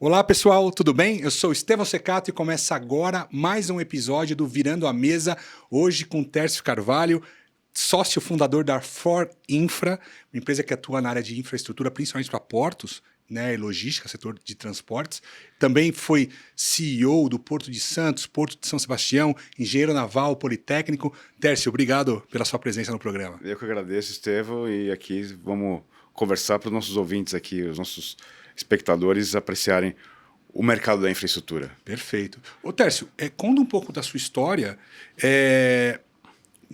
Olá pessoal, tudo bem? Eu sou Estevão Secato e começa agora mais um episódio do Virando a Mesa, hoje com Tércio Carvalho, sócio fundador da For Infra, uma empresa que atua na área de infraestrutura, principalmente para portos, né, e logística, setor de transportes. Também foi CEO do Porto de Santos, Porto de São Sebastião, engenheiro naval, politécnico. Tércio, obrigado pela sua presença no programa. Eu que agradeço, Estevão, e aqui vamos conversar para os nossos ouvintes aqui, os nossos espectadores apreciarem o mercado da infraestrutura. Perfeito. Ô Tércio, conta um pouco da sua história,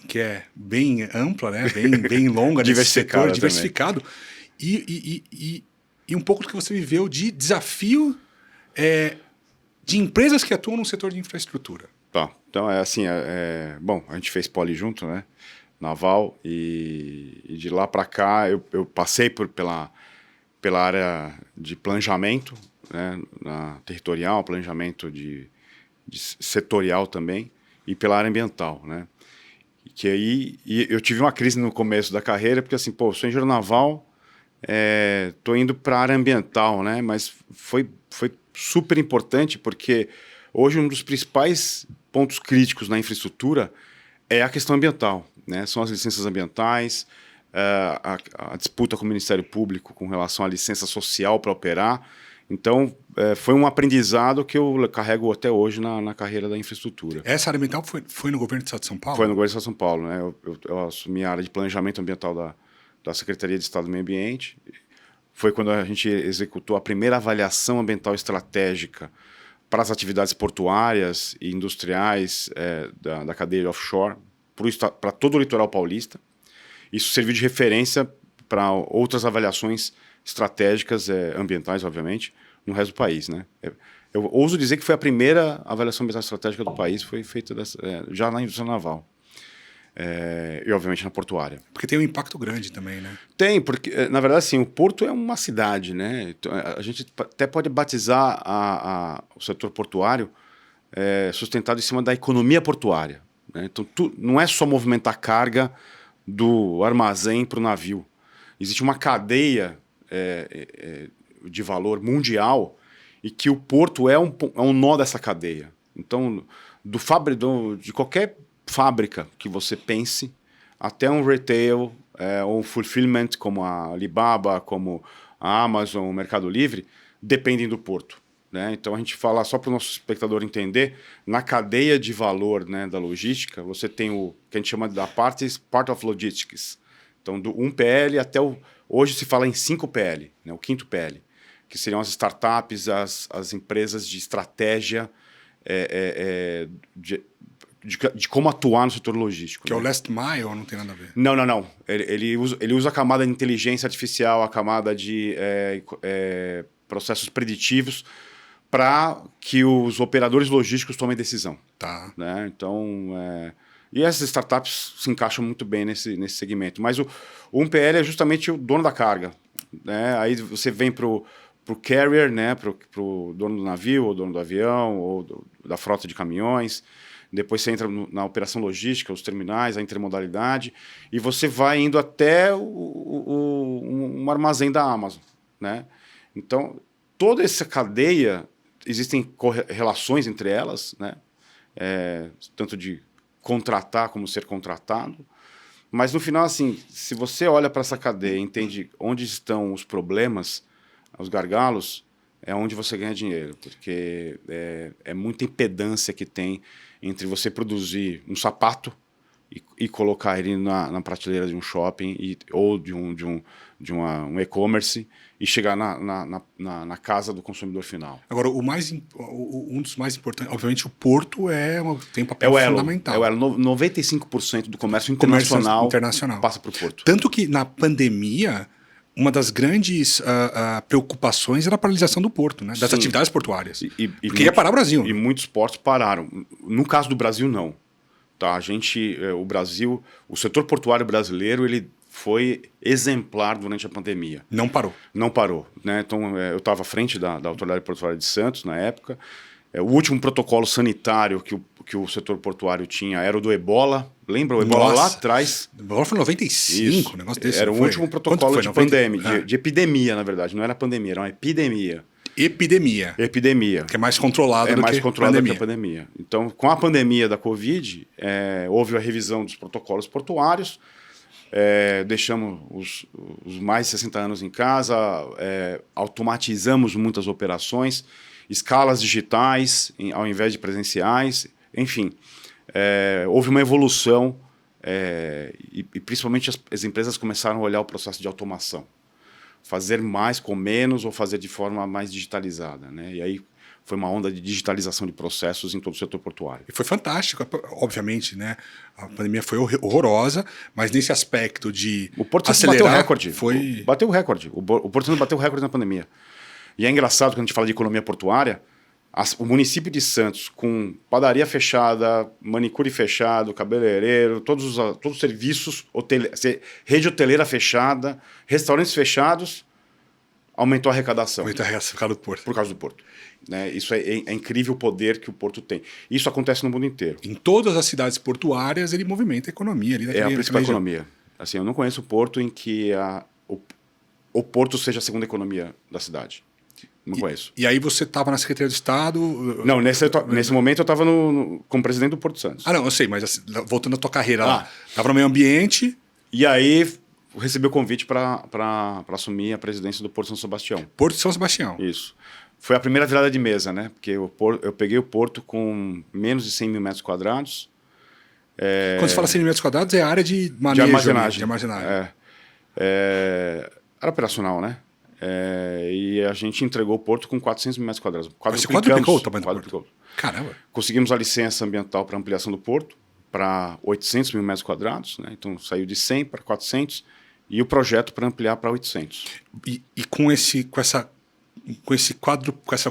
que é bem ampla, né? bem longa nesse setor, diversificado, e um pouco do que você viveu de desafio de empresas que atuam no setor de infraestrutura. Tá, então é assim, bom, a gente fez poli junto, né? Naval, e de lá para cá eu passei pela área de planejamento, né, territorial, planejamento de setorial também, e pela área ambiental, né? Que aí eu tive uma crise no começo da carreira, porque assim, pô, sou engenheiro naval, tô indo para a área ambiental, né? Mas foi super importante, porque hoje um dos principais pontos críticos na infraestrutura é a questão ambiental, né? São as licenças ambientais, a disputa com o Ministério Público com relação à licença social para operar. Então, foi um aprendizado que eu carrego até hoje na carreira da infraestrutura. Essa área ambiental foi no governo do Estado de São Paulo? Foi no governo do Estado de São Paulo, né? Eu assumi a área de planejamento ambiental da Secretaria de Estado do Meio Ambiente. Foi quando a gente executou a primeira avaliação ambiental estratégica para as atividades portuárias e industriais da cadeia offshore, para todo o litoral paulista. Isso serviu de referência para outras avaliações estratégicas ambientais, obviamente, no resto do país, né? Eu ouso dizer que foi a primeira avaliação ambiental estratégica do país, foi feita já na indústria naval. E, obviamente, na portuária. Porque tem um impacto grande também, né? Tem, porque, na verdade, assim, o porto é uma cidade, né? Então, a gente até pode batizar o setor portuário sustentado em cima da economia portuária, né? Então, não é só movimentar carga do armazém para o navio. Existe uma cadeia de valor mundial e que o porto é um nó dessa cadeia. Então, de qualquer fábrica que você pense, até um retail, ou um fulfillment, como a Alibaba, como a Amazon, o Mercado Livre, dependem do porto, né? Então, a gente fala, só para o nosso espectador entender, na cadeia de valor, né, da logística, você tem o que a gente chama da part of logistics. Então, do 1PL até hoje se fala em 5PL, né, o 5º PL, que seriam as startups, as empresas de estratégia de como atuar no setor logístico. Que, né? É o last mile, ou não tem nada a ver? Não. Ele usa a camada de inteligência artificial, a camada de processos preditivos para que os operadores logísticos tomem decisão. Tá. Né? Então, e essas startups se encaixam muito bem nesse segmento. Mas o 1PL é justamente o dono da carga, né? Aí você vem para o carrier, né? Para o dono do navio, ou dono do avião, ou da frota de caminhões. Depois você entra na operação logística, os terminais, a intermodalidade, e você vai indo até um armazém da Amazon, né? Então, toda essa cadeia, existem relações entre elas, né? Tanto de contratar como ser contratado. Mas, no final, assim, se você olha para essa cadeia e entende onde estão os problemas, os gargalos, é onde você ganha dinheiro, porque é muita impedância que tem entre você produzir um sapato e colocar ele na prateleira de um shopping ou de um e-commerce e chegar na casa do consumidor final. Agora, um dos mais importantes, obviamente o porto tem um papel fundamental. É o elo. 95% do comércio internacional passa por porto. Tanto que na pandemia, uma das grandes preocupações era a paralisação do porto, né? Das atividades portuárias. Porque ia parar o Brasil. E muitos portos pararam. No caso do Brasil, não. Tá? O setor portuário brasileiro, ele foi exemplar durante a pandemia. Não parou. Não parou, né? Então, eu estava à frente da Autoridade Portuária de Santos, na época. O último protocolo sanitário que o setor portuário tinha era o do Ebola. Lembra o Ebola lá atrás? O Ebola foi em 95, um negócio desse. Era o último protocolo de epidemia, na verdade. Não era pandemia, era uma epidemia. epidemia. Epidemia. Que é mais controlado do mais que controlado pandemia. que a pandemia. Então, com a pandemia da Covid, houve a revisão dos protocolos portuários, deixamos os mais de 60 anos em casa, automatizamos muitas operações, escalas digitais ao invés de presenciais, enfim. Houve uma evolução e principalmente as empresas começaram a olhar o processo de automação. Fazer mais com menos ou fazer de forma mais digitalizada, né? E aí foi uma onda de digitalização de processos em todo o setor portuário. E foi fantástico, obviamente, né? A pandemia foi horrorosa, mas nesse aspecto de o Porto acelerar, bateu o recorde. Foi... Bateu o recorde. O Porto Santo bateu o recorde na pandemia. E é engraçado quando a gente fala de economia portuária, o município de Santos, com padaria fechada, manicure fechado, cabeleireiro, todos os serviços, rede hoteleira fechada, restaurantes fechados, aumentou a arrecadação. Aumentou a arrecadação do Porto. Por causa do Porto. Né? Isso é incrível o poder que o Porto tem. Isso acontece no mundo inteiro. Em todas as cidades portuárias, ele movimenta a economia. Ali É a principal economia. Assim, eu não conheço porto em que o Porto seja a segunda economia da cidade. Não conheço. E aí você estava na Secretaria do Estado... Não, nesse momento eu estava como presidente do Porto Santos. Ah, não, eu sei, mas assim, voltando à tua carreira lá. Estava no meio ambiente... E aí recebi o convite para assumir a presidência do Porto São Sebastião. Porto São Sebastião. Isso. Foi a primeira virada de mesa, né? Porque eu peguei o Porto com menos de 100 mil metros quadrados. Quando você fala 100 mil metros quadrados, é a área de manejo. De armazenagem. Era operacional, né? E a gente entregou o Porto com 400 mil metros quadrados. Você quadruplicou o tamanho do Porto? Caramba! Conseguimos a licença ambiental para ampliação do Porto para 800 mil metros quadrados, né? Então saiu de 100 para 400 e o projeto para ampliar para 800. E com essa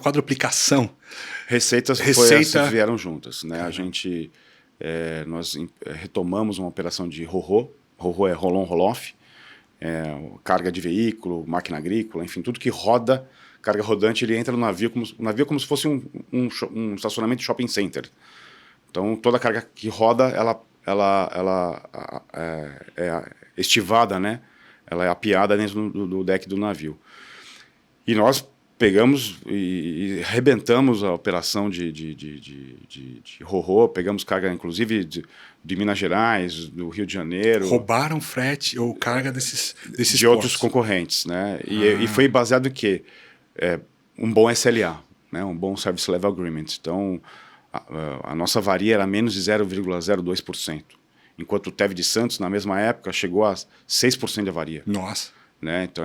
quadruplicação, receitas vieram juntas, né? A gente nós retomamos uma operação de RoRo. RoRo é roll-on, roll-off. Carga de veículo, máquina agrícola, enfim, tudo que roda, carga rodante, ele entra no navio como se fosse um estacionamento de shopping center. Então, toda a carga que roda, ela é estivada, né? Ela é apiada dentro do deck do navio. E nós pegamos e arrebentamos a operação de RoRo, pegamos carga, inclusive, de Minas Gerais, do Rio de Janeiro. Roubaram frete ou carga desses de outros concorrentes, né? E foi baseado em quê? Um bom SLA, né? Um bom Service Level Agreement. Então, a nossa avaria era menos de 0,02%, enquanto o TEV de Santos, na mesma época, chegou a 6% de avaria. Nossa! Né? Então,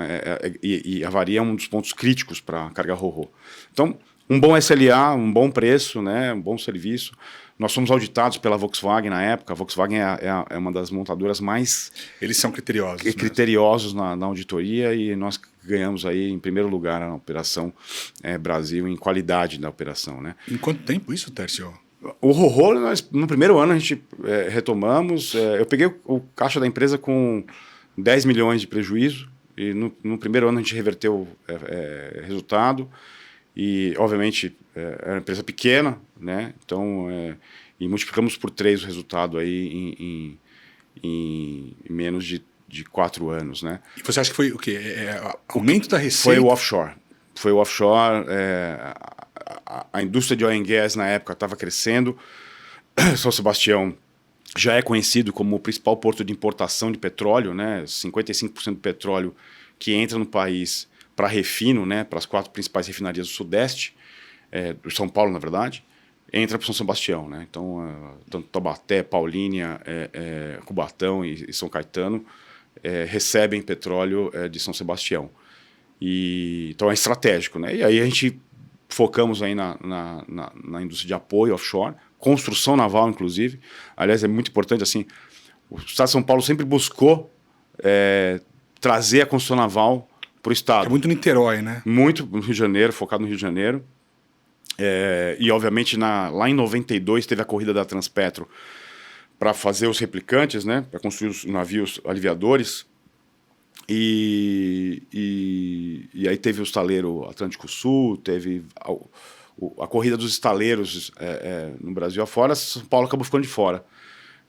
e a avaria é um dos pontos críticos para a carga RoRo. Então, um bom SLA, um bom preço, né? Um bom serviço. Nós fomos auditados pela Volkswagen na época. A Volkswagen é uma das montadoras mais... Eles são criteriosos. Criteriosos na auditoria e nós ganhamos aí em primeiro lugar na Operação Brasil em qualidade da operação. Né? Em quanto tempo isso, Tércio? O RoRo, no primeiro ano a gente retomamos. Eu peguei o caixa da empresa com 10 milhões de prejuízo. E no primeiro ano a gente reverteu resultado e, obviamente, era uma empresa pequena, né? Então, e multiplicamos por 3 o resultado aí em menos de 4 anos, né? E você acha que foi o quê? Aumento da receita? Foi o offshore. Foi o offshore. A indústria de oil and gas na época estava crescendo. São Sebastião já é conhecido como o principal porto de importação de petróleo, né? 55% do petróleo que entra no país para refino, né? Para as 4 principais refinarias do Sudeste, do São Paulo, na verdade, entra para São Sebastião, né? Então, tanto Taubaté, Paulínia, Cubatão e São Caetano recebem petróleo de São Sebastião. Então é estratégico, né? E aí a gente focamos aí na indústria de apoio offshore, construção naval, inclusive. Aliás, é muito importante, assim, o Estado de São Paulo sempre buscou trazer a construção naval para o Estado. É muito Niterói, né? Muito no Rio de Janeiro, focado no Rio de Janeiro. E, obviamente, lá em 92 teve a corrida da Transpetro para fazer os replicantes, né? Para construir os navios aliviadores. E aí teve o estaleiro Atlântico Sul, teve a corrida dos estaleiros no Brasil afora. São Paulo acabou ficando de fora.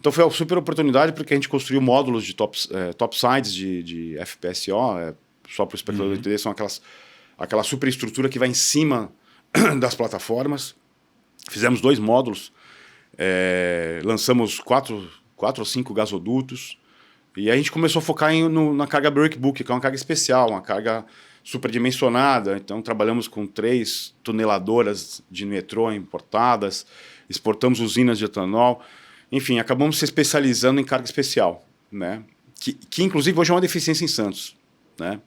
Então foi uma super oportunidade porque a gente construiu módulos de topsides de FPSO, só para o espectador entender, são aquela superestrutura que vai em cima das plataformas. Fizemos 2 módulos, lançamos 4 ou 5 gasodutos, e aí a gente começou a focar na carga breakbulk, que é uma carga especial, uma carga superdimensionada. Então trabalhamos com 3 tuneladoras de metrô importadas, exportamos usinas de etanol, enfim, acabamos se especializando em carga especial, né? Que inclusive hoje é uma deficiência em Santos, né?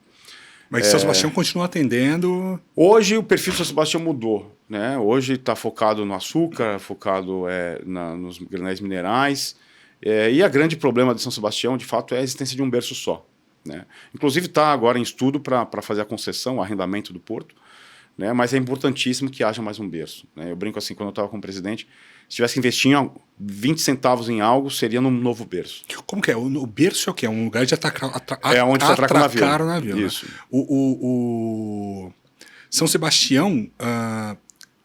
Mas São Sebastião continua atendendo. Hoje o perfil do São Sebastião mudou, né? Hoje está focado no açúcar, focado nos granéis minerais. E o grande problema de São Sebastião, de fato, é a existência de um berço só, né? Inclusive está agora em estudo para fazer a concessão, o arrendamento do porto, né? Mas é importantíssimo que haja mais um berço, né? Eu brinco assim, quando eu estava como presidente, se tivesse que investir 20 centavos em algo, seria num novo berço. Como que é? O berço é o quê? É um lugar de atracar onde você atraca o navio. Isso. Né? O São Sebastião,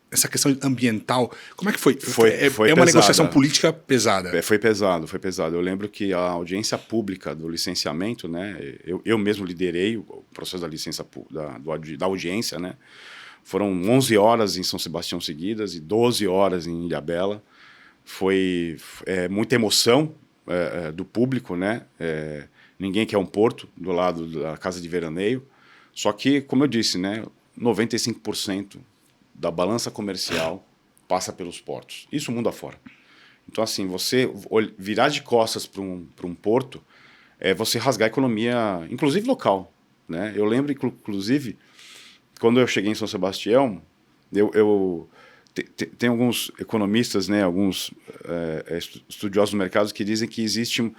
essa questão ambiental, como é que foi? Foi uma negociação política pesada. Foi pesado. Eu lembro que a audiência pública do licenciamento, né? Eu mesmo liderei o processo da licença da audiência, né? Foram 11 horas em São Sebastião seguidas e 12 horas em Ilhabela. Foi muita emoção do público, né? Ninguém quer um porto do lado da casa de veraneio. Só que, como eu disse, né? 95% da balança comercial passa pelos portos. Isso mundo afora. Então, assim, você virar de costas para um porto é você rasgar a economia, inclusive local, né? Eu lembro, inclusive, quando eu cheguei em São Sebastião, tem alguns economistas, né, alguns estudiosos do mercado que dizem que existe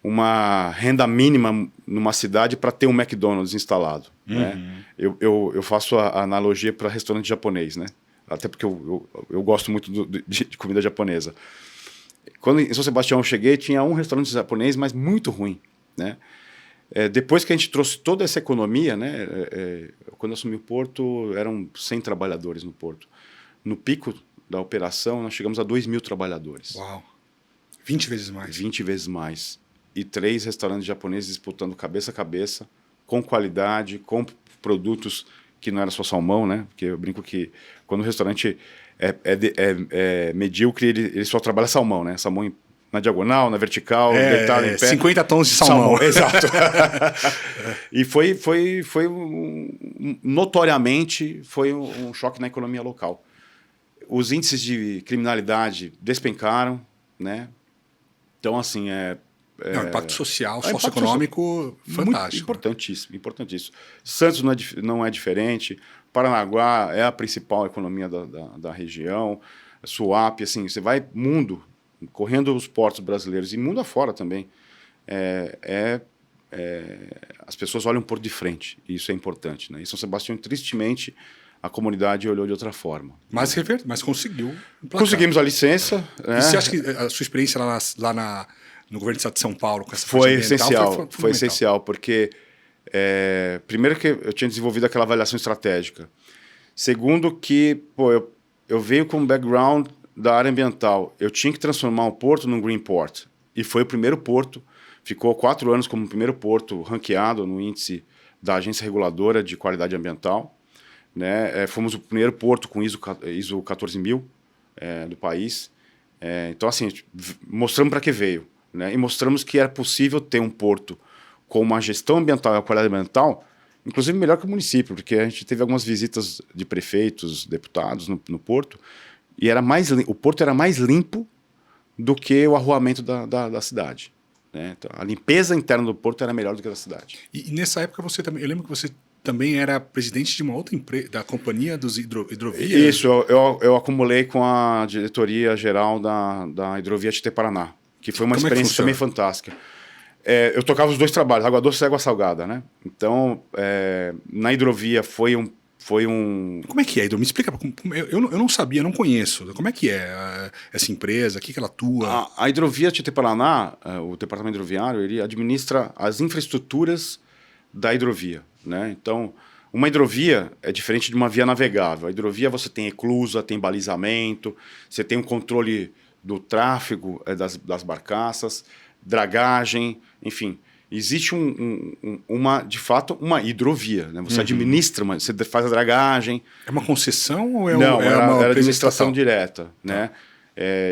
uma renda mínima numa cidade para ter um McDonald's instalado. Uhum. Né? Eu faço a analogia para restaurante japonês, né? Até porque eu gosto muito de comida japonesa. Quando em São Sebastião eu cheguei, tinha um restaurante japonês, mas muito ruim, né? Depois que a gente trouxe toda essa economia, né? Quando eu assumi o porto, eram 100 trabalhadores no porto. No pico da operação, nós chegamos a 2.000 trabalhadores. Uau! 20 vezes mais. 20 vezes mais. E 3 restaurantes japoneses disputando cabeça a cabeça, com qualidade, com produtos que não era só salmão, né? Porque eu brinco que quando o restaurante é medíocre, ele só trabalha salmão, né? Salmão na diagonal, na vertical, deitado em pé. 50 tons de salmão. Exato. E notoriamente, foi um choque na economia local. Os índices de criminalidade despencaram, né? Então, assim, o impacto social, socioeconômico, fantástico. Importantíssimo. Santos não é diferente. Paranaguá é a principal economia da região. Suape, assim, você vai correndo os portos brasileiros e mundo afora também. As pessoas olham por de frente, e isso é importante, né? E São Sebastião, tristemente, a comunidade olhou de outra forma. Mas conseguiu emplacar. Conseguimos a licença. E você acha que a sua experiência lá no governo do estado de São Paulo com essa foi essencial? Foi essencial, porque primeiro que eu tinha desenvolvido aquela avaliação estratégica. Segundo que eu venho com um background da área ambiental. Eu tinha que transformar o porto num green port. E foi o primeiro porto. Ficou 4 anos como o primeiro porto ranqueado no índice da Agência Reguladora de Qualidade Ambiental. Né? Fomos o primeiro porto com ISO 14000 do país. Então, assim, mostramos para que veio. Né? E mostramos que era possível ter um porto com uma gestão ambiental e a qualidade ambiental, inclusive melhor que o município, porque a gente teve algumas visitas de prefeitos, deputados no porto, e o porto era mais limpo do que o arruamento da cidade. Né? Então, a limpeza interna do porto era melhor do que a da cidade. E nessa época eu lembro que você também era presidente de uma outra empresa, da Companhia dos Hidrovias. Isso, eu acumulei com a diretoria geral da Hidrovia Tietê-Paraná, que foi uma experiência também fantástica. Eu tocava os 2 trabalhos, água doce e água salgada, né? Então, na hidrovia foi um... Como é que é, Edu? Me explica. Eu não sabia, não conheço. Como é que é essa empresa? O que ela atua? A Hidrovia Tietê-Paraná, o departamento hidroviário, ele administra as infraestruturas da hidrovia, né? Então, uma hidrovia é diferente de uma via navegável. A hidrovia você tem eclusa, tem balizamento, você tem um controle do tráfego das barcaças, dragagem, enfim. existe de fato, uma hidrovia. Né? Você administra, você faz a dragagem. É uma concessão ou Não, uma era administração estatal? direta. Né?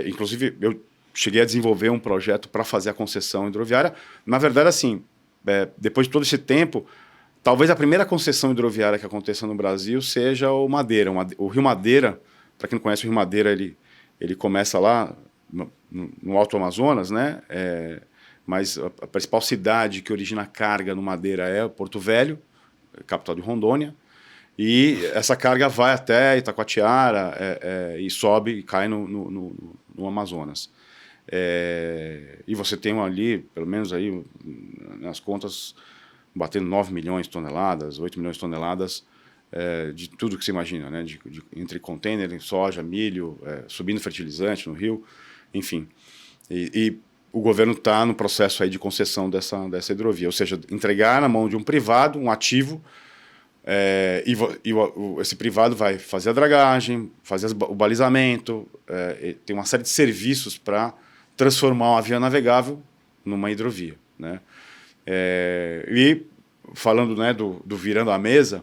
Inclusive, eu cheguei a desenvolver um projeto para fazer a concessão hidroviária. Na verdade, assim, depois de todo esse tempo, talvez a primeira concessão hidroviária que aconteça no Brasil seja o Madeira. O Rio Madeira, para quem não conhece o Rio Madeira, ele começa lá no Alto Amazonas, né? Mas a principal cidade que origina carga no Madeira é Porto Velho, capital de Rondônia. E essa carga vai até Itacoatiara e sobe e cai no Amazonas. E você tem ali, pelo menos aí, nas contas, batendo 9 milhões de toneladas, 8 milhões de toneladas de tudo que você imagina, né? Entre container, soja, milho, subindo fertilizante no rio, enfim. E o governo está no processo aí de concessão dessa hidrovia, ou seja, entregar na mão de um privado um ativo, esse privado vai fazer a dragagem, fazer o balizamento, tem uma série de serviços para transformar uma via navegável numa hidrovia, né? E falando, né, do Virando a Mesa,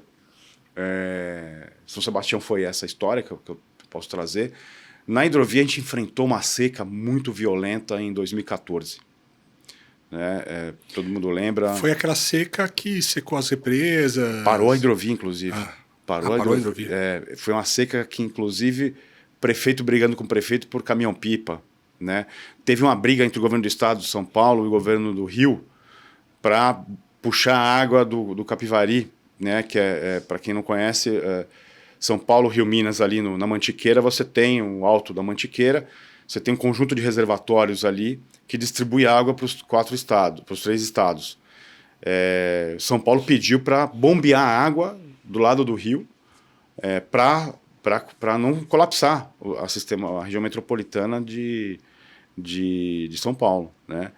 São Sebastião foi essa história que eu posso trazer. Na hidrovia a gente enfrentou uma seca muito violenta em 2014. Né? Todo mundo lembra. Foi aquela seca que secou as represas. Parou a hidrovia, inclusive. Parou a hidrovia. Foi uma seca que, inclusive, prefeito brigando com o prefeito por caminhão-pipa. Né? Teve uma briga entre o governo do estado de São Paulo e o governo do Rio para puxar a água do Capivari, né? Que para quem não conhece, São Paulo, Rio, Minas, ali na Mantiqueira, você tem o alto da Mantiqueira, você tem um conjunto de reservatórios ali que distribui água para os 3 estados. São Paulo pediu para bombear a água do lado do rio para não colapsar a região metropolitana de São Paulo, né?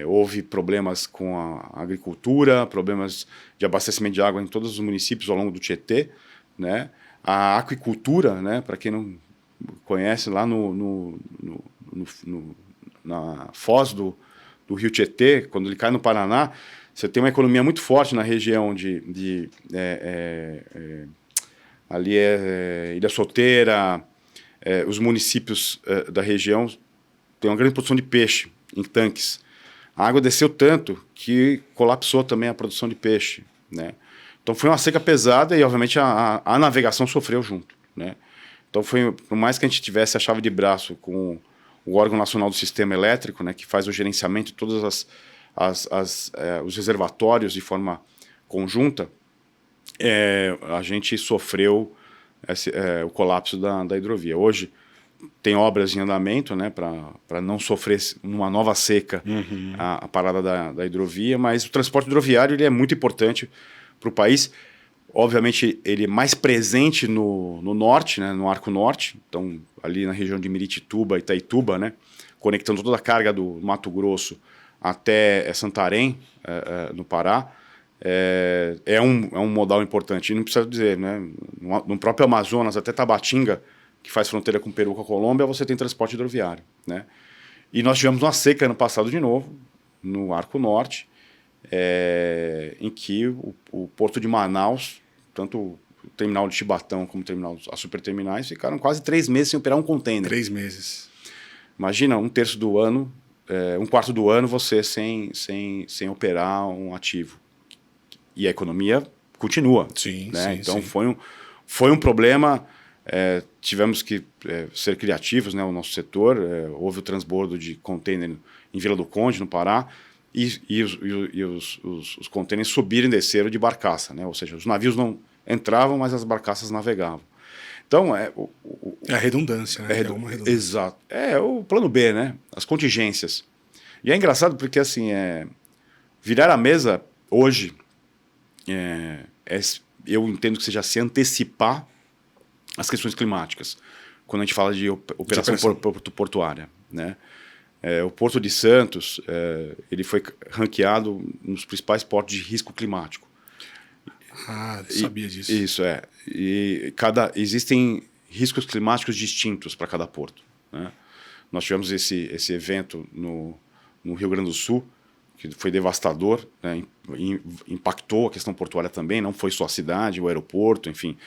Houve problemas com a agricultura, problemas de abastecimento de água em todos os municípios ao longo do Tietê, né? A aquicultura, né? Para quem não conhece, lá na foz do rio Tietê, quando ele cai no Paraná, você tem uma economia muito forte na região ali Ilha Solteira, os municípios da região têm uma grande produção de peixe em tanques. A água desceu tanto que colapsou também a produção de peixe, né? Então foi uma seca pesada e, obviamente, a navegação sofreu junto, né? Então por mais que a gente tivesse a chave de braço com o órgão nacional do sistema elétrico, né, que faz o gerenciamento de todos os reservatórios de forma conjunta, a gente sofreu o colapso da hidrovia. Hoje tem obras em andamento, né, para não sofrer uma nova seca a parada da hidrovia, mas o transporte hidroviário ele é muito importante para o país. Obviamente, ele é mais presente no norte, né, no Arco Norte, então ali na região de Miritituba, Itaituba, né, conectando toda a carga do Mato Grosso até Santarém, no Pará. É um modal importante. E não precisa dizer, né, no próprio Amazonas, até Tabatinga, que faz fronteira com o Peru, com a Colômbia, você tem transporte hidroviário, né? E nós tivemos uma seca ano passado de novo, no Arco Norte, em que o porto de Manaus, tanto o terminal de Chibatão como as superterminais, ficaram quase 3 meses sem operar um container. 3 meses. Imagina, 1/3 do ano, 1/4 do ano você sem operar um ativo. E a economia continua. Sim, né? sim, então sim. foi um problema. Tivemos que ser criativos, né, o nosso setor. Houve o transbordo de container em Vila do Conde, no Pará, e os containers subiram e desceram de barcaça, né? Ou seja, os navios não entravam, mas as barcaças navegavam. Então, é a redundância, né? Uma redundância. Exato. É o plano B, né? As contingências. E é engraçado porque, assim, virar a mesa hoje, eu entendo que seja se antecipar as questões climáticas, quando a gente fala de operação portuária, né? O Porto de Santos, ele foi ranqueado nos principais portos de risco climático. Sabia disso. Isso, E existem riscos climáticos distintos para cada porto, né? Nós tivemos esse evento no Rio Grande do Sul, que foi devastador, né? Impactou a questão portuária também, não foi só a cidade, o aeroporto, enfim.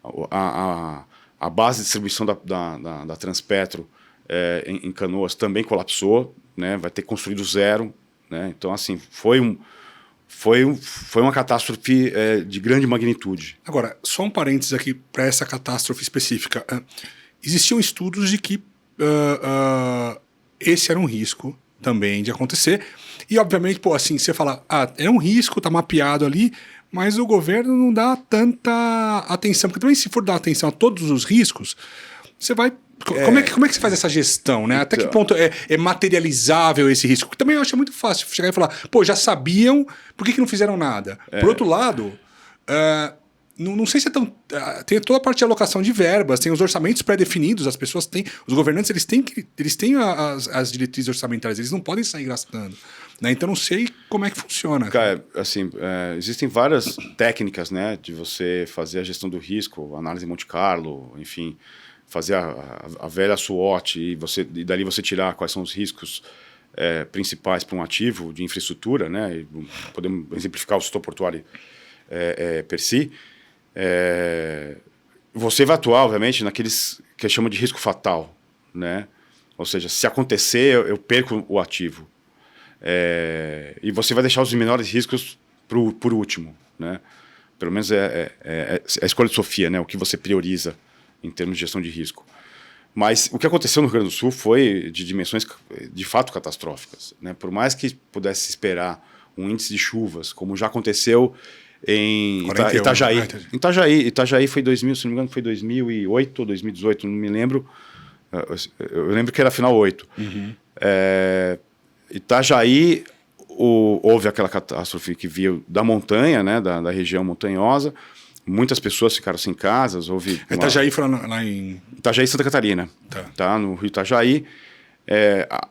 A base de distribuição da Transpetro em Canoas também colapsou, né? Vai ter construído zero, né? Então, assim, foi uma catástrofe de grande magnitude. Agora, só um parênteses aqui para essa catástrofe específica. Existiam estudos de que esse era um risco também de acontecer. E, obviamente, pô, assim, você fala, é um risco, tá mapeado ali, mas o governo não dá tanta atenção. Porque também, se for dar atenção a todos os riscos, você vai... Como é que você faz essa gestão, né? Até que ponto é materializável esse risco? Porque também eu acho muito fácil chegar e falar, pô, já sabiam, por que não fizeram nada? Por outro lado, não sei se é tão... tem toda a parte de alocação de verbas, tem os orçamentos pré-definidos, as pessoas têm... Os governantes, eles têm as diretrizes orçamentárias, eles não podem sair gastando. Né? Então, não sei como é que funciona. Cara, assim, existem várias técnicas, né, de você fazer a gestão do risco, análise Monte Carlo, enfim... fazer a velha SWOT e dali você tirar quais são os riscos principais para um ativo de infraestrutura, né? E podemos exemplificar o setor portuário per si. Você vai atuar, obviamente, naqueles que chama de risco fatal, né? Ou seja, se acontecer, eu perco o ativo. E você vai deixar os menores riscos por último, né? Pelo menos é a escolha de Sofia, né? O que você prioriza em termos de gestão de risco. Mas o que aconteceu no Rio Grande do Sul foi de dimensões de fato catastróficas, né? Por mais que pudesse esperar um índice de chuvas, como já aconteceu em Itajaí. Itajaí foi 2000, se não me engano, foi 2008 ou 2018, não me lembro. Eu lembro que era final 8. Uhum. Itajaí, houve aquela catástrofe que veio da montanha, né? Da região montanhosa. Muitas pessoas ficaram sem casas. Itajaí foi lá em... Itajaí, Santa Catarina. Tá, no Rio Itajaí.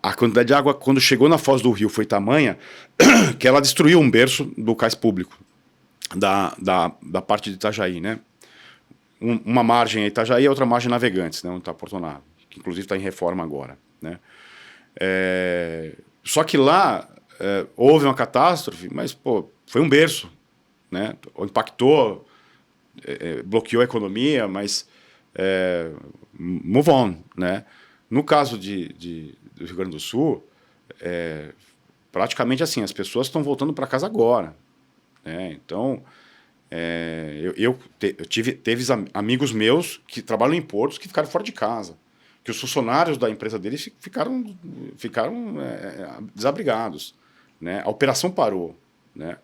A quantidade de água, quando chegou na foz do rio, foi tamanha que ela destruiu um berço do cais público da parte de Itajaí, né? Uma margem é Itajaí e a outra margem Navegantes, né? Onde está Porto Naves, que inclusive está em reforma agora, né? Só que lá houve uma catástrofe, mas pô, foi um berço, né? Impactou... bloqueou a economia, mas move on, né? No caso do Rio Grande do Sul, praticamente assim, as pessoas estão voltando para casa agora, né? Então, eu teve amigos meus que trabalham em portos que ficaram fora de casa, que os funcionários da empresa deles ficaram desabrigados, né? A operação parou, né?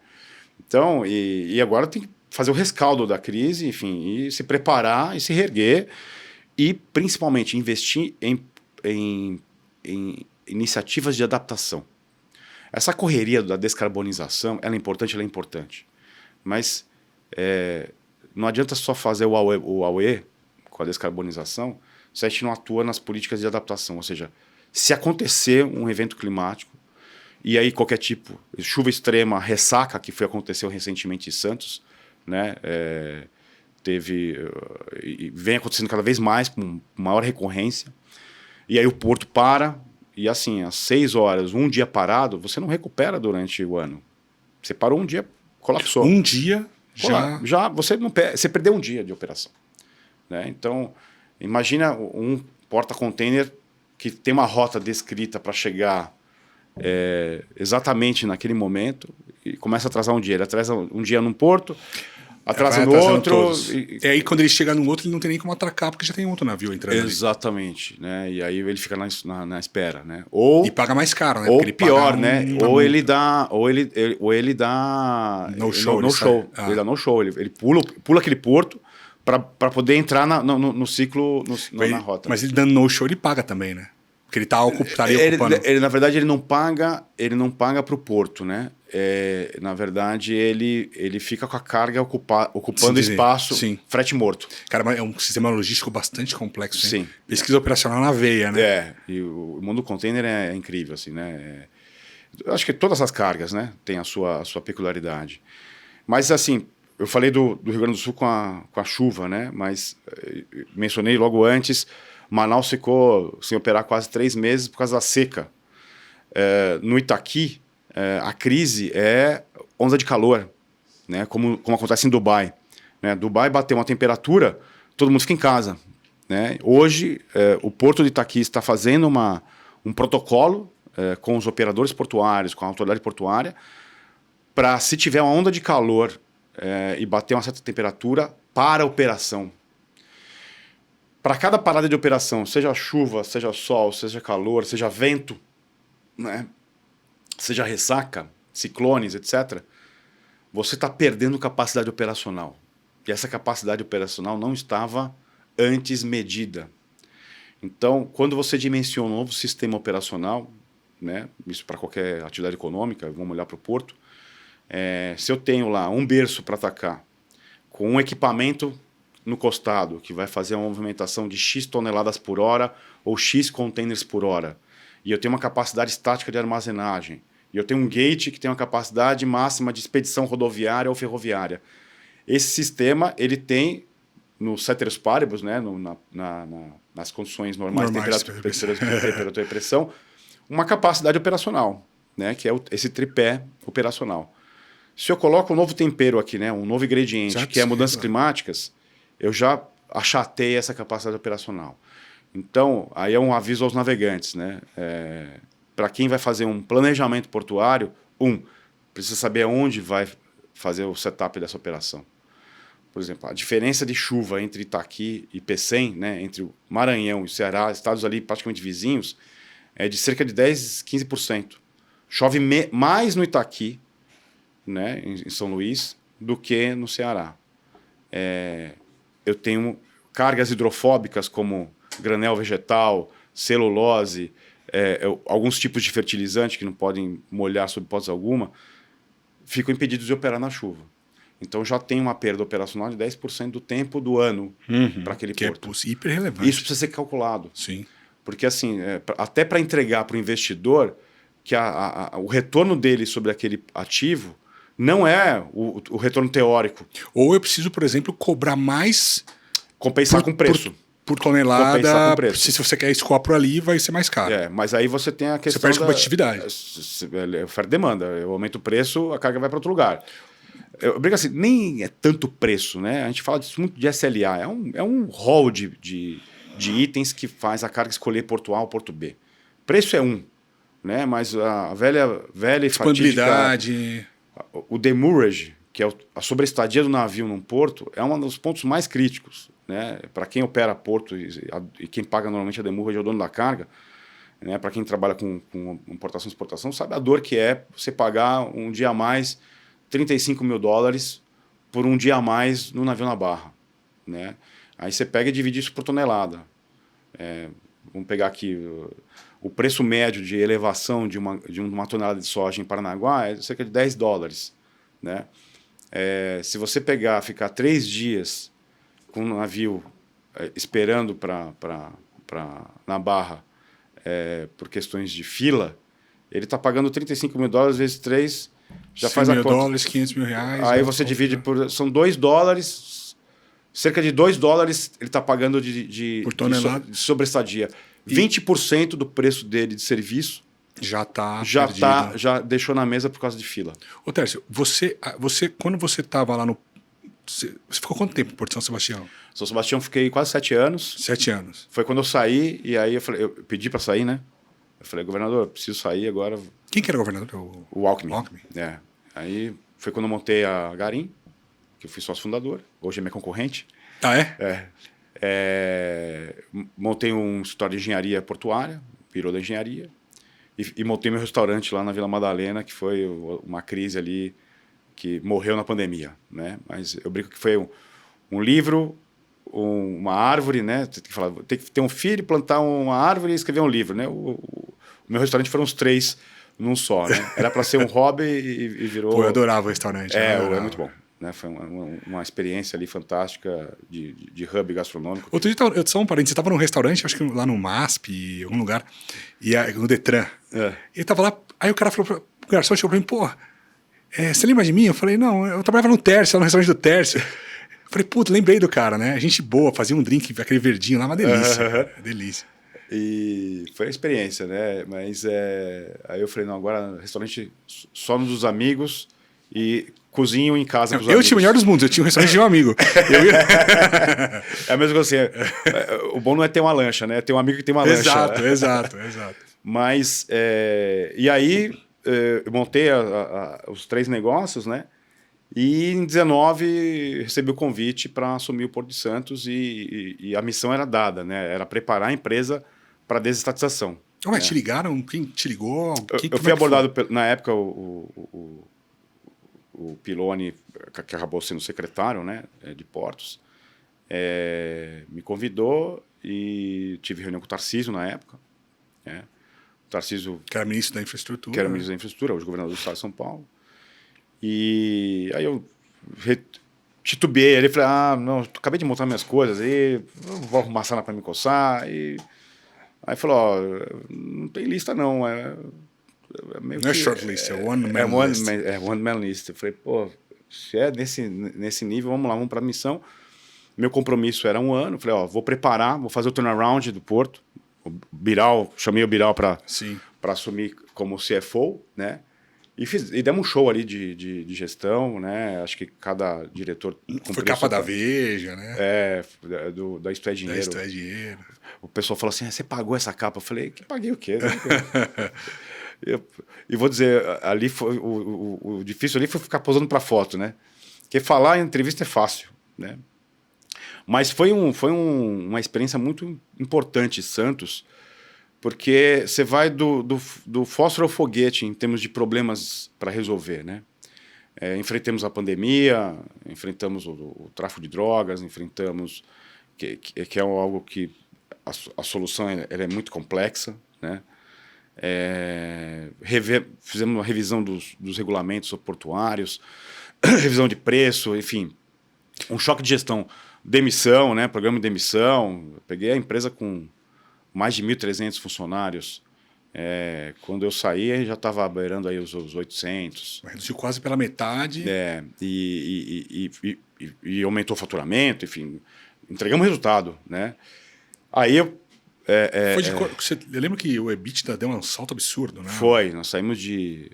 Então, e agora tem que fazer o rescaldo da crise, enfim, e se preparar e se reerguer e, principalmente, investir em iniciativas de adaptação. Essa correria da descarbonização, ela é importante, mas não adianta só fazer o AUE com a descarbonização se a gente não atua nas políticas de adaptação, ou seja, se acontecer um evento climático, e aí qualquer tipo, chuva extrema, ressaca, que aconteceu recentemente em Santos, né? Vem acontecendo cada vez mais, com maior recorrência, e aí o porto para, e assim, às 6 horas, um dia parado, você não recupera durante o ano. Você parou um dia, colapsou. Um dia já você perdeu um dia de operação, né? Então, imagina um porta-container que tem uma rota descrita para chegar exatamente naquele momento e começa a atrasar um dia. Ele atrasa um dia num porto, atrasa no outro. E aí, quando ele chega no outro, ele não tem nem como atracar, porque já tem outro navio entrando. Exatamente, ali. Né? E aí ele fica na espera, né? E paga mais caro, né? Ou pior, né? Ou ele dá no show. Ele dá no show. Ele pula aquele porto para poder entrar no ciclo, na rota. Mas ele dando no show, ele paga também, né? Porque ele estaria ocupando. Na verdade, ele não paga para o porto, né? Na verdade, ele fica com a carga ocupando espaço, frete morto. Cara, é um sistema logístico bastante complexo. Sim. Pesquisa operacional na veia, né? E o mundo do container é incrível, assim, né? Eu acho que todas as cargas, né, têm a sua peculiaridade. Mas, assim, eu falei do Rio Grande do Sul com a chuva, né? Mas mencionei logo antes, Manaus ficou sem operar quase 3 meses por causa da seca. No Itaqui, a crise é onda de calor, né? Como acontece em Dubai. Né? Dubai bateu uma temperatura, todo mundo fica em casa. Né? Hoje, o Porto de Itaqui está fazendo um protocolo com os operadores portuários, com a autoridade portuária, para, se tiver uma onda de calor e bater uma certa temperatura, para a operação. Para cada parada de operação, seja chuva, seja sol, seja calor, seja vento, né? Seja ressaca, ciclones, etc., você está perdendo capacidade operacional. E essa capacidade operacional não estava antes medida. Então, quando você dimensiona um novo sistema operacional, né, isso para qualquer atividade econômica, vamos olhar para o porto, se eu tenho lá um berço para atacar, com um equipamento no costado, que vai fazer uma movimentação de X toneladas por hora ou X containers por hora, e eu tenho uma capacidade estática de armazenagem, e eu tenho um gate que tem uma capacidade máxima de expedição rodoviária ou ferroviária. Esse sistema, ele tem, no ceteris paribus, né, nas condições normais de temperatura e pressão, uma capacidade operacional, né, que é esse tripé operacional. Se eu coloco um novo tempero aqui, né, um novo ingrediente, que é mudanças climáticas, eu já achatei essa capacidade operacional. Então, aí é um aviso aos navegantes, né? Para quem vai fazer um planejamento portuário, precisa saber onde vai fazer o setup dessa operação. Por exemplo, a diferença de chuva entre Itaqui e Pecém, né, entre o Maranhão e o Ceará, estados ali praticamente vizinhos, é de cerca de 10%, 15%. Chove mais no Itaqui, né, em São Luís, do que no Ceará. Eu tenho cargas hidrofóbicas como granel vegetal, celulose, alguns tipos de fertilizante que não podem molhar sob hipótese alguma, ficam impedidos de operar na chuva. Então já tem uma perda operacional de 10% do tempo do ano para aquele porto. Que é hiper relevante. Isso precisa ser calculado. Sim. Porque assim, até para entregar para o investidor que o retorno dele sobre aquele ativo não é o retorno teórico. Ou eu preciso, por exemplo, cobrar mais... Compensar com preço. Por tonelada, compensar com preço. Se você quer escoar ali, vai ser mais caro. Mas aí você tem a questão você perde competitividade. Oferta e demanda. Eu aumento o preço, a carga vai para outro lugar. Eu brinco assim, nem é tanto preço, né? A gente fala disso muito de SLA. É um rol de itens que faz a carga escolher porto A ou porto B. Preço é né? Mas a velha e disponibilidade, o demurrage, que é a sobreestadia do navio num porto, é um dos pontos mais críticos, né? Para quem opera porto e quem paga normalmente a demurrage é o dono da carga, né? Para quem trabalha com importação e exportação, sabe a dor que é você pagar um dia a mais $35 mil por um dia a mais no navio na barra, né? Aí você pega e divide isso por tonelada. Vamos pegar aqui o preço médio de elevação de uma tonelada de soja em Paranaguá é cerca de $10, né? Se você ficar 3 dias com um navio esperando na barra por questões de fila, ele está pagando $35 mil vezes 3, já faz a conta. $100 mil, $500 mil. Aí você divide são $2, cerca de $2 ele está pagando por tonelada de sobreestadia. 20% do preço dele de serviço já deixou na mesa por causa de fila. Ô Tércio, você quando você estava lá no... Você ficou quanto tempo em Porto São Sebastião? São Sebastião fiquei quase 7 anos. 7 anos. Foi quando eu saí, e aí eu pedi para sair, né? Eu falei, governador, eu preciso sair agora. Quem que era o governador? O Alckmin. Alckmin. Aí foi quando eu montei a Garim, que eu fui sócio fundador. Hoje é minha concorrente. Ah, é? Montei um escritório de engenharia portuária, virou da engenharia, e montei meu restaurante lá na Vila Madalena, que foi uma crise ali que morreu na pandemia, né? Mas eu brinco que foi um livro, uma árvore, né? Tem que ter um filho, plantar uma árvore e escrever um livro, né? O meu restaurante foram os 3 num só, né? Era para ser um hobby e virou... Pô, eu adorava o restaurante. É muito bom. Né? Foi uma experiência ali fantástica de hub gastronômico. Outro dia, só um parênteses, você estava num restaurante, acho que lá no MASP, em algum lugar, no Detran. Ele estava lá, aí o cara falou, o garçom chegou para mim, pô, você lembra de mim? Eu falei, não, eu trabalhava no Tércio, no restaurante do Tércio. Eu falei, puta, lembrei do cara, né? Gente boa, fazia um drink, aquele verdinho lá, uma delícia. Delícia. E foi a experiência, né? Mas aí eu falei, não, agora restaurante só nos dos amigos e cozinho em casa com os Eu amigos. tinha o melhor dos mundos, eu tinha um restaurante de um amigo. É a mesma coisa assim, o bom não é ter uma lancha, né? É ter um amigo que tem uma lancha. Exato. Mas, e aí, eu montei os 3 negócios, né? E em 19 recebi o convite para assumir o Porto de Santos e a missão era dada, né? Era preparar a empresa para a desestatização. Ué, te ligaram? Quem te ligou? Eu fui abordado, na época, o Piloni, que acabou sendo secretário, né, de Portos, me convidou e tive reunião com o Tarcísio na época. Né? O Tarcísio, Que era ministro da Infraestrutura. que era ministro da Infraestrutura, hoje governador do Estado de São Paulo. E aí eu titubeei, ele falou, não, acabei de montar minhas coisas aí, vou arrumar sala para me coçar. Aí falou, não tem lista não, não é shortlist, é one man list. É one man list. Eu falei, pô, se é nesse nível, vamos lá, vamos para a missão. Meu compromisso era 1 ano. Eu falei, vou preparar, vou fazer o turnaround do Porto. Chamei o Biral para assumir como CFO, né? E demos um show ali de gestão, né? Acho que cada diretor... Foi capa da Veja, né? Da Isto é Dinheiro. Da Isto é Dinheiro. O pessoal falou assim, você pagou essa capa? Eu falei, que paguei o quê? E vou dizer, ali foi o difícil ali foi ficar posando para foto, né? Porque falar em entrevista é fácil, né? Mas foi uma experiência muito importante, Santos, porque você vai do fósforo ao foguete em termos de problemas para resolver, né? Enfrentamos a pandemia, enfrentamos o tráfico de drogas, enfrentamos que é algo que a solução ela é muito complexa, né? Fizemos uma revisão dos regulamentos portuários, revisão de preço, enfim, um choque de gestão, demissão, né? Programa de demissão. Eu peguei a empresa com mais de 1.300 funcionários. Quando eu saí, já estava beirando aí os 800. Reduziu quase pela metade. E aumentou o faturamento, enfim, entregamos resultado, né? Aí eu lembro que o EBITDA deu um salto absurdo, né? Foi, nós saímos eu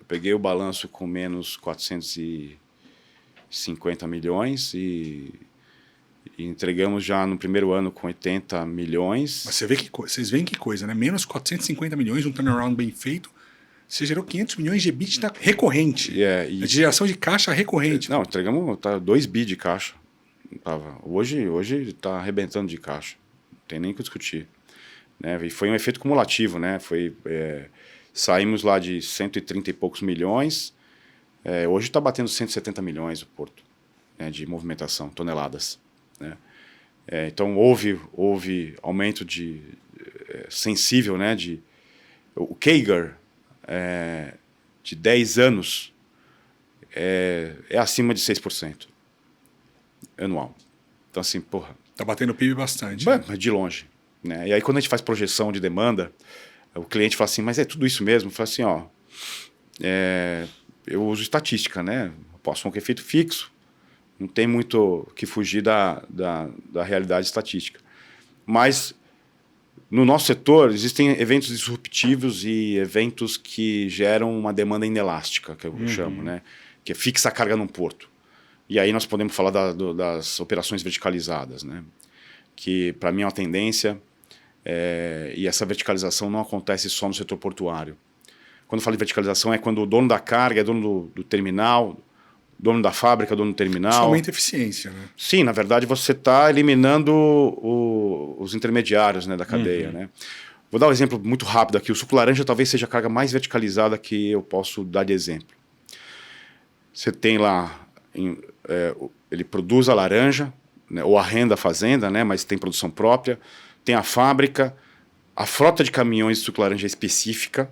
peguei o balanço com menos 450 milhões e entregamos já no primeiro ano com 80 milhões. Mas vocês veem que coisa, né? Menos 450 milhões, um turnaround bem feito, você gerou 500 milhões de EBITDA recorrente. De geração de caixa recorrente. Não, entregamos 2 bi de caixa. Hoje está arrebentando de caixa. Não tem nem o que discutir. Né? E foi um efeito cumulativo, né? Saímos lá de 130 e poucos milhões. Hoje está batendo 170 milhões o Porto, né, de movimentação, toneladas. Né? Então houve aumento sensível, né, o CAGR de 10 anos é acima de 6% anual. Então assim, porra... Tá batendo o PIB bastante. Mas de longe. Né? E aí quando a gente faz projeção de demanda, o cliente fala assim, mas é tudo isso mesmo? Eu falo assim, eu uso estatística, né? Posso um efeito fixo, não tem muito que fugir da realidade estatística. Mas no nosso setor existem eventos disruptivos e eventos que geram uma demanda inelástica, que eu chamo, né? Que é fixa a carga num porto. E aí nós podemos falar das operações verticalizadas, né? Que para mim é uma tendência, e essa verticalização não acontece só no setor portuário. Quando eu falo de verticalização é quando o dono da carga é dono do terminal, dono da fábrica, dono do terminal. Isso aumenta a eficiência, né? Sim, na verdade você está eliminando os intermediários, né, da cadeia. Né? Vou dar um exemplo muito rápido aqui. O suco laranja talvez seja a carga mais verticalizada que eu posso dar de exemplo. Você tem lá, ele produz a laranja, né, ou arrenda a fazenda, né, mas tem produção própria. Tem a fábrica, a frota de caminhões de suco laranja é específica.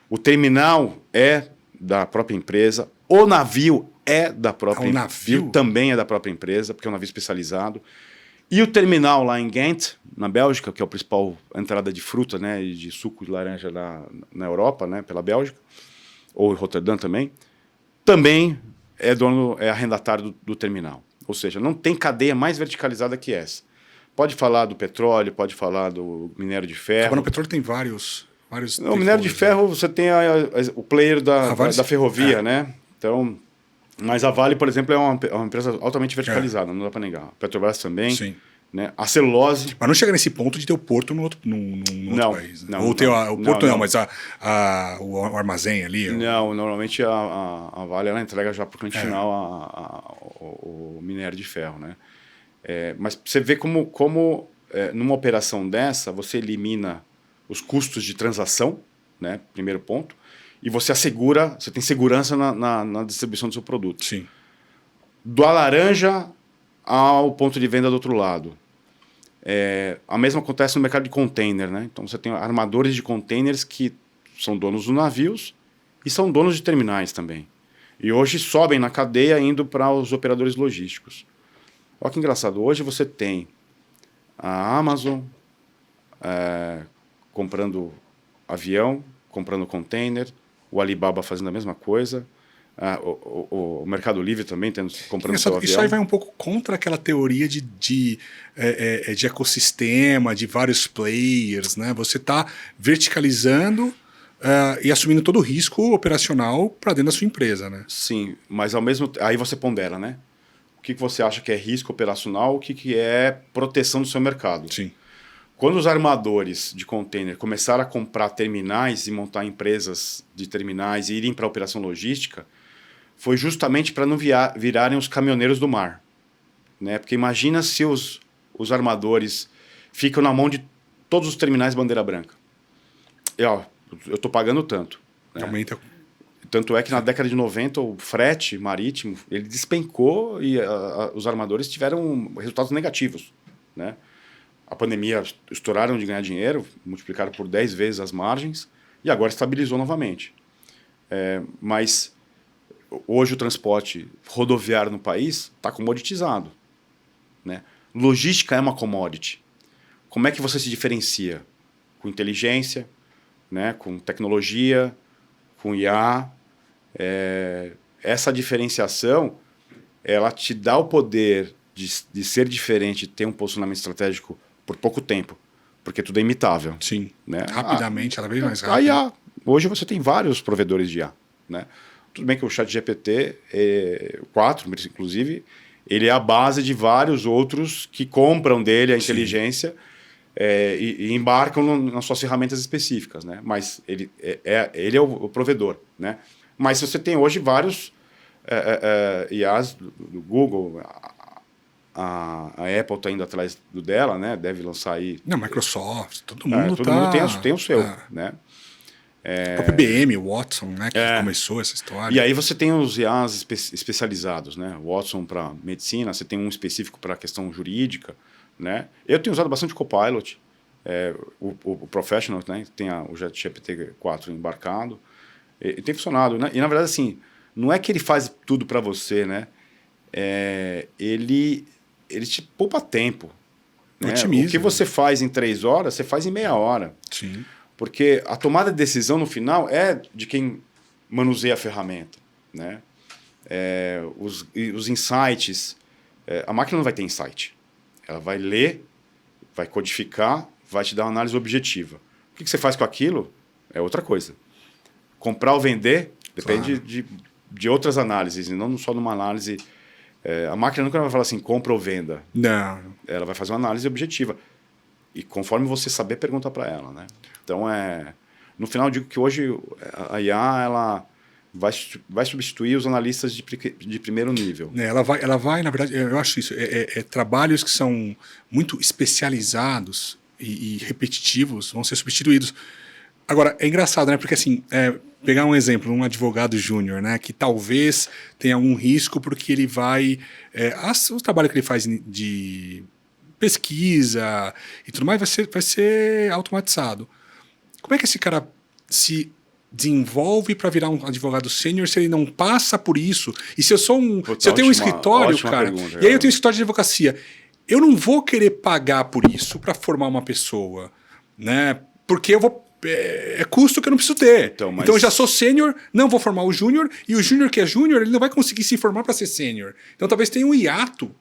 O terminal é da própria empresa. O navio é da própria empresa. O navio também é da própria empresa, porque é um navio especializado. E o terminal lá em Ghent, na Bélgica, que é a principal entrada de fruta, né, e de suco de laranja na Europa, né, pela Bélgica, ou em Roterdã também é arrendatário do terminal. Ou seja, não tem cadeia mais verticalizada que essa. pode falar do petróleo, pode falar do minério de ferro. Agora, no petróleo tem vários no minério de ferro, você tem o player da ferrovia, né? Então, mas a Vale, por exemplo, é uma empresa altamente verticalizada, não dá para negar. A Petrobras também. Sim. Né? A celulose... Mas não chega nesse ponto de ter o porto num outro país. Né? Ou ter o porto mas o armazém ali. Não, normalmente a Vale ela entrega já para o cliente final o minério de ferro. Né? Mas você vê como numa operação dessa você elimina os custos de transação, né? Primeiro ponto, e você tem segurança na distribuição do seu produto. Sim. Da laranja ao ponto de venda do outro lado. A mesma acontece no mercado de container, né? Então você tem armadores de containers que são donos dos navios e são donos de terminais também. E hoje sobem na cadeia indo para os operadores logísticos. Olha que engraçado, hoje você tem a Amazon comprando avião, comprando container, o Alibaba fazendo a mesma coisa, o Mercado Livre também comprando seu avião. Isso aí vai um pouco contra aquela teoria de ecossistema, de vários players, né? Você está verticalizando e assumindo todo o risco operacional para dentro da sua empresa, né? Sim, mas ao mesmo aí você pondera, né? O que você acha que é risco operacional, o que é proteção do seu mercado. Sim. Quando os armadores de container começaram a comprar terminais e montar empresas de terminais e irem para a operação logística, foi justamente para não virarem os caminhoneiros do mar. Né? Porque imagina se os armadores ficam na mão de todos os terminais bandeira branca. Eu estou pagando tanto. Né? Aumenta. Tanto é que na década de 90 o frete marítimo ele despencou e os armadores tiveram resultados negativos. Né? A pandemia estouraram de ganhar dinheiro, multiplicaram por 10 vezes as margens e agora estabilizou novamente. Mas hoje o transporte rodoviário no país está comoditizado. Né? Logística é uma commodity. Como é que você se diferencia? Com inteligência, né? Com tecnologia, com IA. Essa diferenciação ela te dá o poder de ser diferente, ter um posicionamento estratégico por pouco tempo, porque tudo é imitável. Sim, né? Rapidamente, cada vez mais rápido. A IA, hoje você tem vários provedores de IA. Né? Tudo bem que o ChatGPT, 4 inclusive, ele é a base de vários outros que compram dele a inteligência e embarcam nas suas ferramentas específicas. Né? Mas ele é o provedor. Né? Mas você tem hoje vários IAs do Google, a Apple está indo atrás dela, né? Deve lançar aí... Não, Microsoft, todo mundo tem o seu. Né? O próprio IBM, o Watson, né? Que começou essa história. E aí você tem os IAs especializados, né? O Watson para medicina, você tem um específico para a questão jurídica. Né? Eu tenho usado bastante o Copilot, o Professional, né? Tem o GPT-4 embarcado. E tem funcionado. Né? E na verdade, assim, não é que ele faz tudo para você, né? Ele te poupa tempo. Né? O que você faz em 3 horas, você faz em meia hora. Sim. Porque a tomada de decisão no final é de quem manuseia a ferramenta. Né? Os insights, a máquina não vai ter insight. Ela vai ler, vai codificar, vai te dar uma análise objetiva. O que você faz com aquilo é outra coisa. Comprar ou vender depende de outras análises, e não só de uma análise... a máquina nunca vai falar assim, compra ou venda. Não. Ela vai fazer uma análise objetiva. E conforme você saber, pergunta para ela. Né? Então, no final, eu digo que hoje a IA ela vai substituir os analistas de primeiro nível. Ela vai, na verdade, eu acho isso, trabalhos que são muito especializados e repetitivos vão ser substituídos. Agora, é engraçado, né? Porque assim, pegar um exemplo, um advogado júnior, né? Que talvez tenha algum risco porque ele vai... o trabalho que ele faz de pesquisa e tudo mais vai ser automatizado. Como é que esse cara se desenvolve para virar um advogado sênior se ele não passa por isso? E se eu sou se eu tenho um escritório, cara, e aí eu tenho um escritório de advocacia, eu não vou querer pagar por isso para formar uma pessoa, né? Porque eu vou... é custo que eu não preciso ter. Então eu já sou sênior, não vou formar o júnior, e o júnior que é júnior, ele não vai conseguir se formar para ser sênior. Então talvez tenha um hiato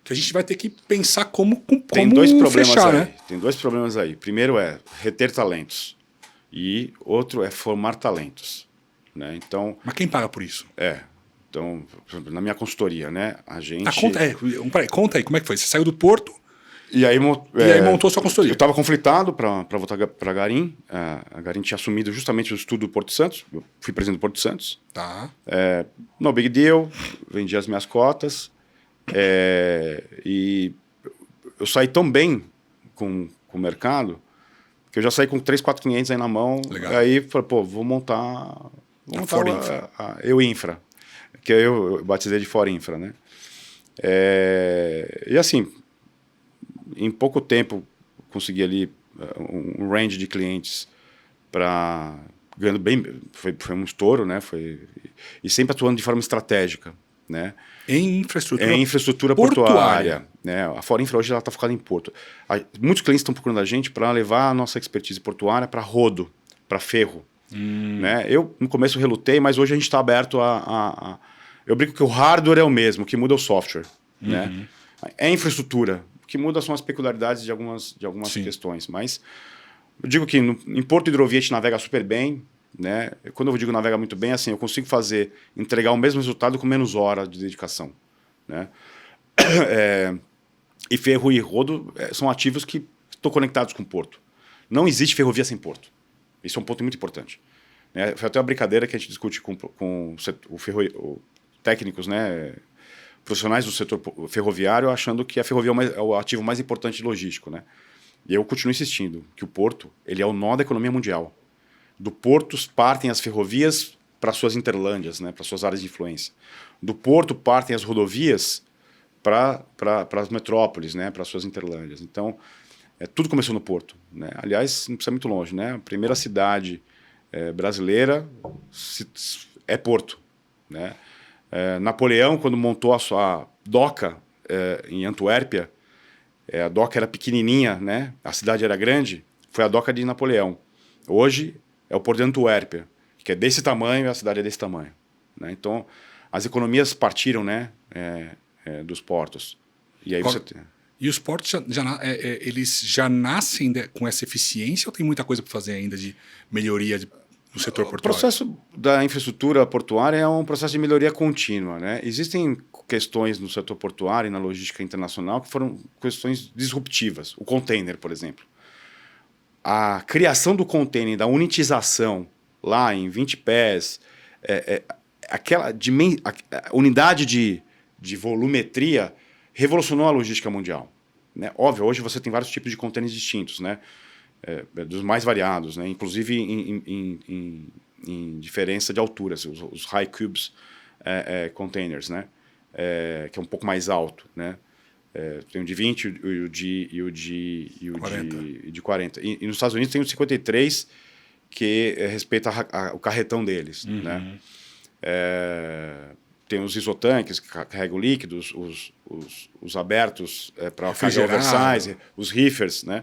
Que a gente vai ter que pensar como Tem dois problemas fechar, aí. né? Tem dois problemas aí. Primeiro é reter talentos e outro é formar talentos, né? Então, Mas quem paga por isso? então, por exemplo, na minha consultoria, né? A gente Peraí, conta aí, como é que foi? Você saiu do Porto e aí, aí montou sua consultoria. Eu estava conflitado para voltar para a Garim. A Garim tinha assumido justamente o estudo do Porto Santos. Eu fui presidente do Porto Santos. Tá. No big deal, vendi as minhas cotas. E eu saí tão bem com o mercado que eu já saí com 3, 4 clientes aí na mão. Legal. Aí falei, pô, vou montar For Infra. a Eu Infra, que eu batizei de For Infra, né? E assim, em pouco tempo consegui ali um range de clientes para ganhando bem, foi um estouro, né? E sempre atuando de forma estratégica, né? Em infraestrutura portuária, né? A Fora Infra hoje ela está focada em porto. Muitos clientes estão procurando a gente para levar a nossa expertise portuária para rodo, para ferro, né? Eu no começo relutei, mas hoje a gente está aberto eu brinco que o hardware é o mesmo, o que muda é o software, né? É infraestrutura, o que muda são as peculiaridades de algumas questões, mas eu digo que em Porto Hidrovia a gente navega super bem, né? Quando eu digo navega muito bem, assim, eu consigo entregar o mesmo resultado com menos hora de dedicação, né? E ferro e rodo são ativos que estão conectados com o porto. Não existe ferrovia sem porto. Isso é um ponto muito importante, né? Foi até uma brincadeira que a gente discute com técnicos, né? Profissionais do setor ferroviário, achando que a ferrovia é o ativo mais importante logístico, né? E eu continuo insistindo que o porto ele é o nó da economia mundial. Do porto partem as ferrovias para suas interlândias, né, para suas áreas de influência. Do porto partem as rodovias para as metrópoles, né, para suas interlândias. Então, tudo começou no porto, né? Aliás, não precisa ir muito longe, né? A primeira cidade brasileira é Porto, né? Napoleão, quando montou a sua doca em Antuérpia, a doca era pequenininha, né? A cidade era grande, foi a doca de Napoleão. Hoje é o Porto de Antuérpia, que é desse tamanho e a cidade é desse tamanho, né? Então, as economias partiram, né, dos portos. E aí E os portos eles já nascem com essa eficiência ou tem muita coisa para fazer ainda de melhoria no setor portuário? O processo da infraestrutura portuária é um processo de melhoria contínua, né? Existem questões no setor portuário e na logística internacional que foram questões disruptivas. O container, por exemplo. A criação do container, da unitização lá em 20 pés, aquela a unidade de volumetria revolucionou a logística mundial, né? Óbvio, hoje você tem vários tipos de containers distintos, né? Dos mais variados, né? Inclusive em diferença de alturas, os high cubes containers, né? Que é um pouco mais alto, né? Tem o de 20 e o de 40. E nos Estados Unidos tem o de 53, que respeita o carretão deles, né? Tem os isotanques que carregam líquidos, os abertos para carga oversize, os reefers, né?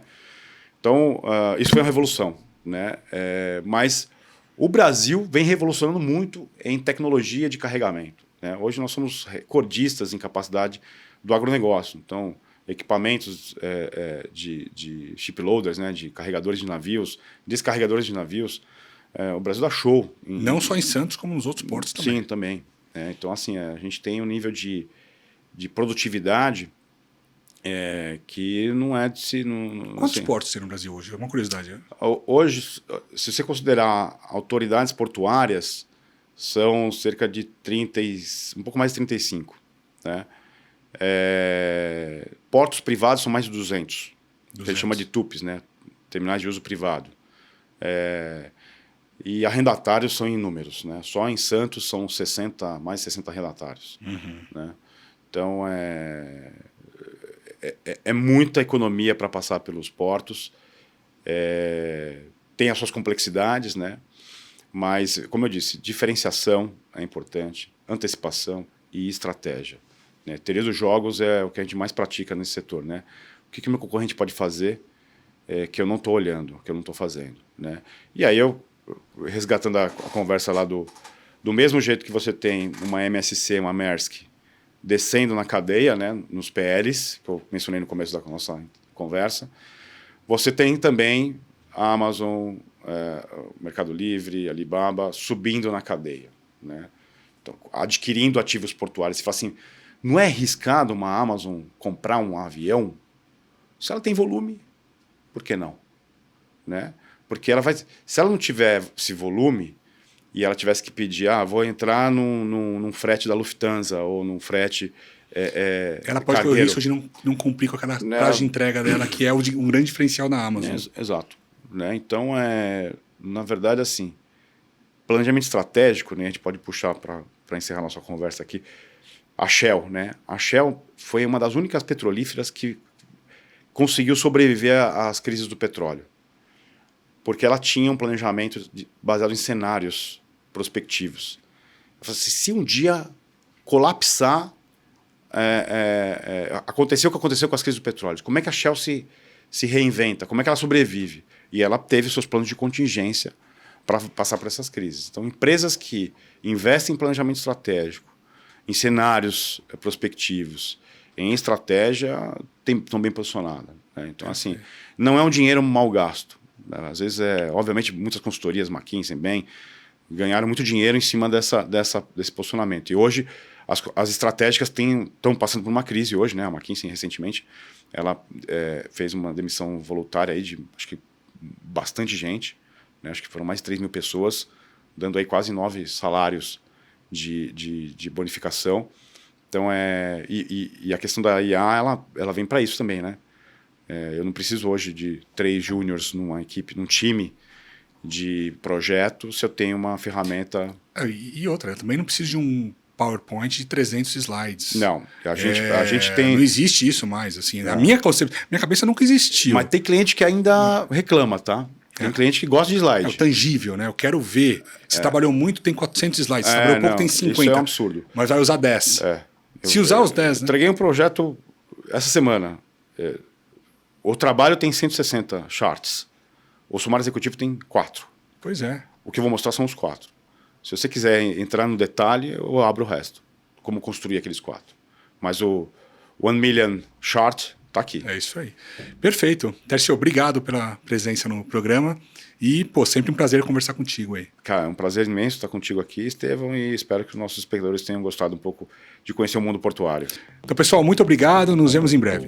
Então, isso foi uma revolução, né? Mas o Brasil vem revolucionando muito em tecnologia de carregamento, né? Hoje nós somos recordistas em capacidade do agronegócio. Então, equipamentos de shiploaders, né? De carregadores de navios, descarregadores de navios, o Brasil dá show. Não só em Santos, como nos outros portos também. Sim, também. Então, assim, a gente tem um nível de produtividade que não é de se... Quantos portos tem no Brasil hoje? É uma curiosidade. Hoje, se você considerar autoridades portuárias, são cerca de um pouco mais de 35. Né? Portos privados são mais de 200. Que a gente chama de TUPs, né? Terminais de uso privado. E arrendatários são inúmeros, né? Só em Santos são mais de 60 arrendatários. Né? Então, é muita economia para passar pelos portos. Tem as suas complexidades, né? Mas, como eu disse, diferenciação é importante, antecipação e estratégia, né? Teoria dos jogos é o que a gente mais pratica nesse setor, né? O que o meu concorrente pode fazer que eu não estou olhando, que eu não estou fazendo, né? E aí resgatando a conversa lá do mesmo jeito que você tem uma MSC, uma Maersk, descendo na cadeia, né, nos PLs, que eu mencionei no começo da nossa conversa. Você tem também a Amazon, o Mercado Livre, Alibaba, subindo na cadeia, né? Então, adquirindo ativos portuários. Você fala assim, não é arriscado uma Amazon comprar um avião? Se ela tem volume, por que não? Né? Porque ela vai, se ela não tiver esse volume e ela tivesse que pedir, vou entrar num frete da Lufthansa ou num frete ela pode correr o risco de não cumprir com aquela prazo de entrega dela, que é um grande diferencial na Amazon. Exato. Né? Então, na verdade, assim, planejamento estratégico, né? A gente pode puxar para encerrar nossa conversa aqui, a Shell, né? A Shell foi uma das únicas petrolíferas que conseguiu sobreviver às crises do petróleo, porque ela tinha um planejamento baseado em cenários prospectivos. Eu falei assim, se um dia colapsar, aconteceu o que aconteceu com as crises do petróleo, como é que a Shell se reinventa, como é que ela sobrevive? E ela teve seus planos de contingência para passar por essas crises. Então, empresas que investem em planejamento estratégico, em cenários prospectivos, em estratégia, estão bem posicionadas. Né? Então, assim, não é um dinheiro mal gasto. Às vezes, obviamente, muitas consultorias, McKinsey, bem, ganharam muito dinheiro em cima desse posicionamento. E hoje, as estratégicas estão passando por uma crise hoje, né? A McKinsey, recentemente, ela fez uma demissão voluntária aí de, acho que, bastante gente, né? Acho que foram mais de 3 mil pessoas, dando aí quase 9 salários de bonificação. Então, e a questão da IA, ela vem para isso também, né? Eu não preciso hoje de 3 júniors numa equipe, num time de projeto, se eu tenho uma ferramenta... E outra, eu também não preciso de um PowerPoint de 300 slides. Não, a gente tem... Não existe isso mais, assim. Na minha cabeça nunca existiu. Mas tem cliente que ainda reclama, tá? Tem cliente que gosta de slide. É o tangível, né? Eu quero ver. Se trabalhou muito, tem 400 slides. Se trabalhou pouco, tem 50. Isso é um absurdo. Mas vai usar 10. Se usar os 10, né? Entreguei um projeto essa semana. O trabalho tem 160 charts. O sumário executivo tem 4. Pois é. O que eu vou mostrar são os 4. Se você quiser entrar no detalhe, eu abro o resto. Como construir aqueles 4. Mas o 1 million chart está aqui. É isso aí. Perfeito. Tércio, obrigado pela presença no programa. E, sempre um prazer conversar contigo aí. Cara, é um prazer imenso estar contigo aqui, Estevão, e espero que os nossos espectadores tenham gostado um pouco de conhecer o mundo portuário. Então, pessoal, muito obrigado. Nos vemos em breve.